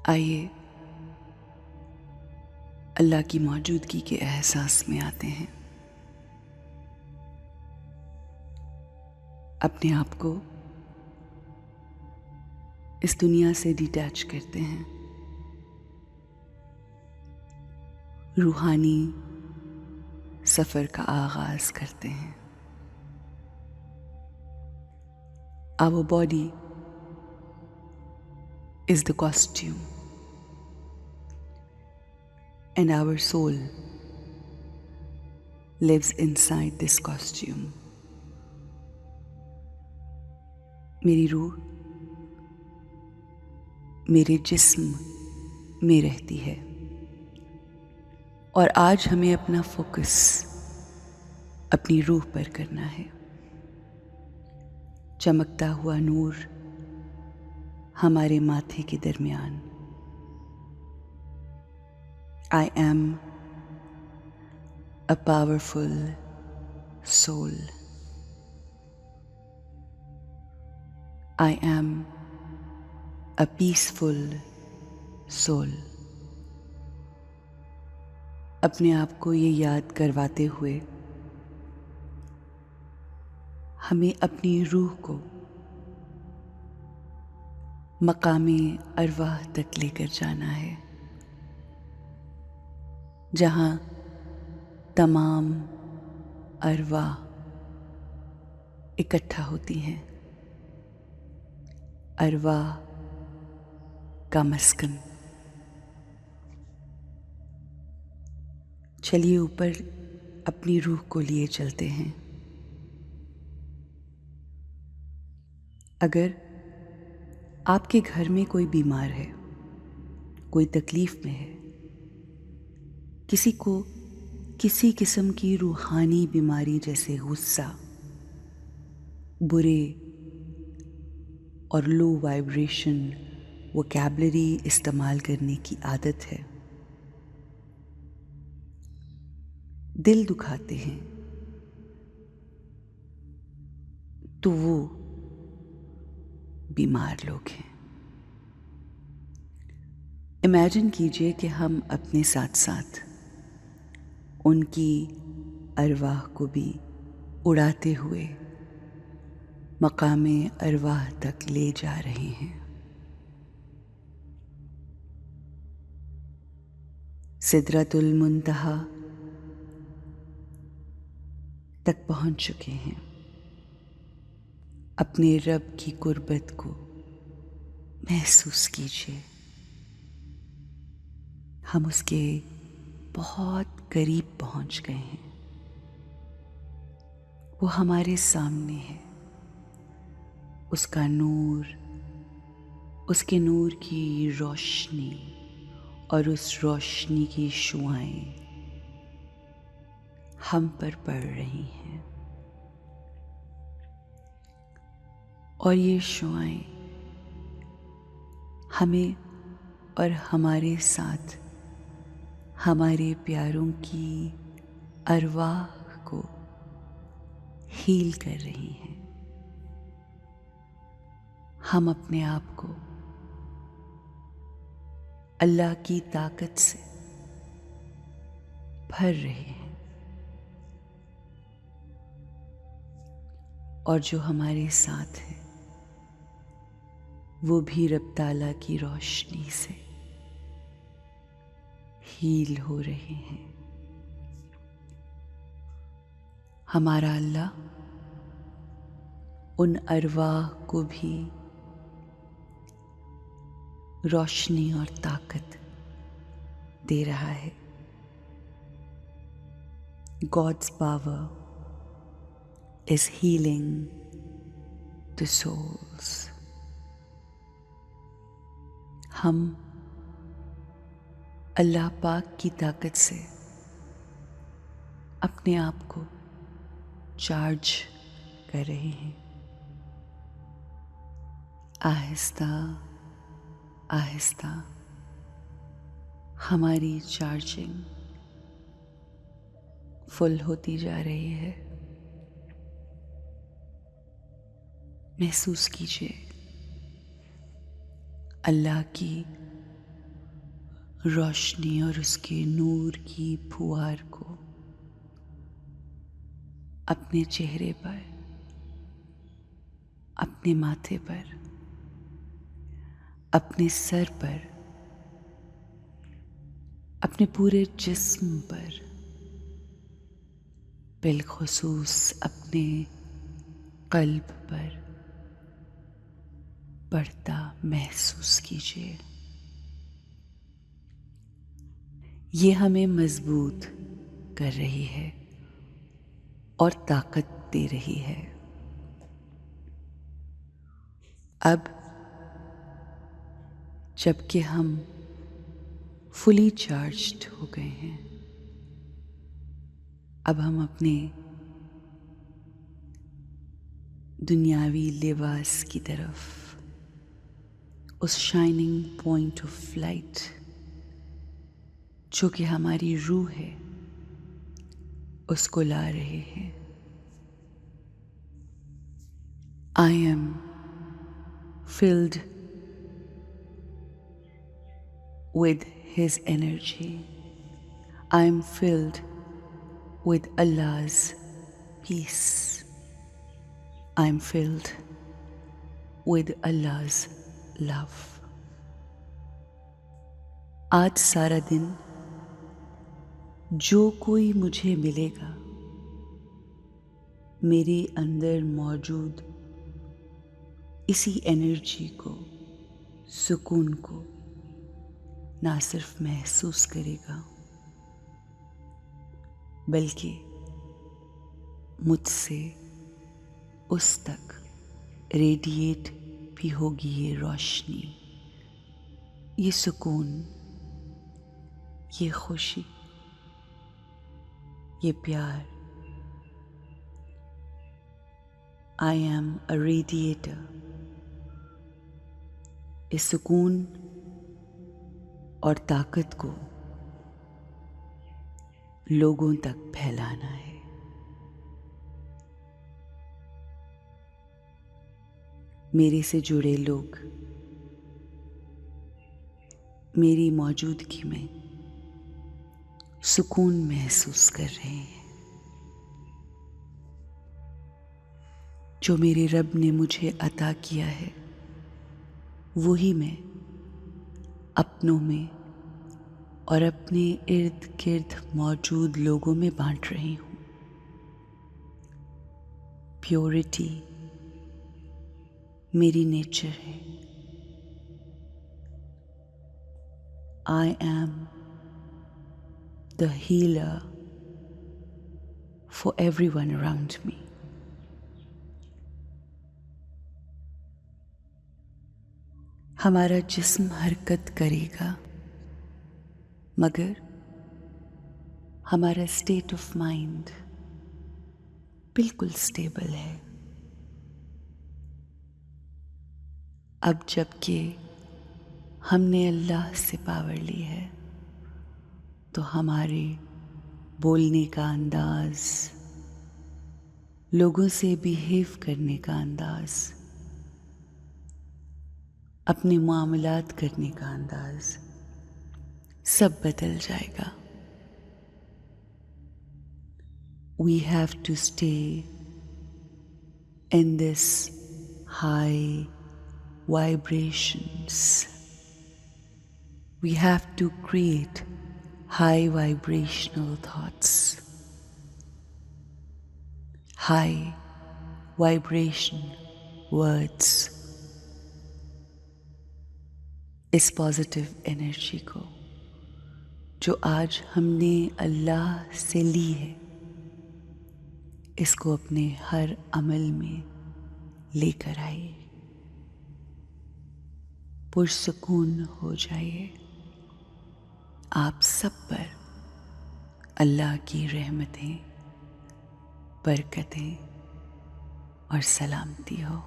आइए अल्लाह की मौजूदगी के एहसास में आते हैं। अपने आप को इस दुनिया से डिटैच करते हैं। रूहानी सफ़र का आगाज़ करते हैं। Our body is the costume and our soul lives inside this costume. मेरी रूह मेरे जिस्म में रहती है और आज हमें अपना फोकस अपनी रूह पर करना है। चमकता हुआ नूर हमारे माथे के दरमियान। I am a powerful soul. I am a peaceful soul. अपने आप को ये याद करवाते हुए हमें अपनी रूह को मकामे अरवाह तक लेकर जाना है, जहाँ तमाम अरवाह इकट्ठा होती हैं। अरवाह का मस्कन। चलिए ऊपर अपनी रूह को लिए चलते हैं। अगर आपके घर में कोई बीमार है, कोई तकलीफ में है, किसी को किसी किस्म की रूहानी बीमारी जैसे गुस्सा, बुरे और लो वाइब्रेशन वोकैबुलरी इस्तेमाल करने की आदत है, दिल दुखाते हैं, तो वो बीमार लोग हैं। इमेजिन कीजिए कि हम अपने साथ साथ उनकी अरवाह को भी उड़ाते हुए मकामे अरवाह तक ले जा रहे हैं। सिदरतुल मुंतहा तक पहुंच चुके हैं। अपने रब की कुर्बत को महसूस कीजिए। हम उसके बहुत करीब पहुंच गए हैं। वो हमारे सामने है। उसका नूर, उसके नूर की रोशनी और उस रोशनी की शुआएं हम पर पड़ रही हैं, और ये शुआएं हमें और हमारे साथ हमारे प्यारों की अरवाह को हील कर रही हैं। हम अपने आप को अल्लाह की ताकत से भर रहे हैं, और जो हमारे साथ है वो भी रब ताला की रोशनी से हील हो रहे हैं। हमारा अल्लाह उन अरवाह को भी रोशनी और ताकत दे रहा है। God's power is healing the souls. हम अल्लाह पाक की ताकत से अपने आप को चार्ज कर रहे हैं। आहिस्ता आहिस्ता हमारी चार्जिंग फुल होती जा रही है। महसूस कीजिए अल्लाह की रोशनी और उसके नूर की फुहार को अपने चेहरे पर, अपने माथे पर, अपने सर पर, अपने पूरे जिस्म पर, बिलखुसूस अपने कल्ब पर पड़ता महसूस कीजिए। ये हमें मजबूत कर रही है और ताकत दे रही है। अब जबकि हम फुली चार्ज्ड हो गए हैं, अब हम अपने दुनियावी लिबास की तरफ, उस शाइनिंग पॉइंट ऑफ लाइट जो कि हमारी रूह है, उसको ला रहे हैं। I am filled with His energy. I am filled with Allah's peace. I am filled with Allah's love. आज सारा दिन जो कोई मुझे मिलेगा, मेरे अंदर मौजूद इसी एनर्जी को, सुकून को ना सिर्फ महसूस करेगा, बल्कि मुझसे उस तक रेडिएट भी होगी ये रोशनी, ये सुकून, ये खुशी, ये प्यार। I am a radiator. इस सुकून और ताकत को लोगों तक फैलाना है। मेरे से जुड़े लोग मेरी मौजूदगी में सुकून महसूस कर रहे हैं। जो मेरे रब ने मुझे अता किया है, वही मैं अपनों में और अपने इर्द गिर्द मौजूद लोगों में बांट रही हूँ। प्योरिटी मेरी नेचर है। I am the healer for everyone around me. हमारा जिस्म हरकत करेगा, मगर हमारा स्टेट ऑफ माइंड बिल्कुल स्टेबल है। अब जबकि हमने अल्लाह से पावर ली है, तो हमारे बोलने का अंदाज, लोगों से बिहेव करने का अंदाज, अपने मामलात करने का अंदाज सब बदल जाएगा। We have to stay in this high vibrations. We have to create high vibrational thoughts, high vibration words. इस पॉजिटिव एनर्जी को जो आज हमने अल्लाह से ली है, इसको अपने हर अमल में लेकर आइए। पुरसुकून हो जाइए। आप सब पर अल्लाह की रहमतें, बरकतें और सलामती हो।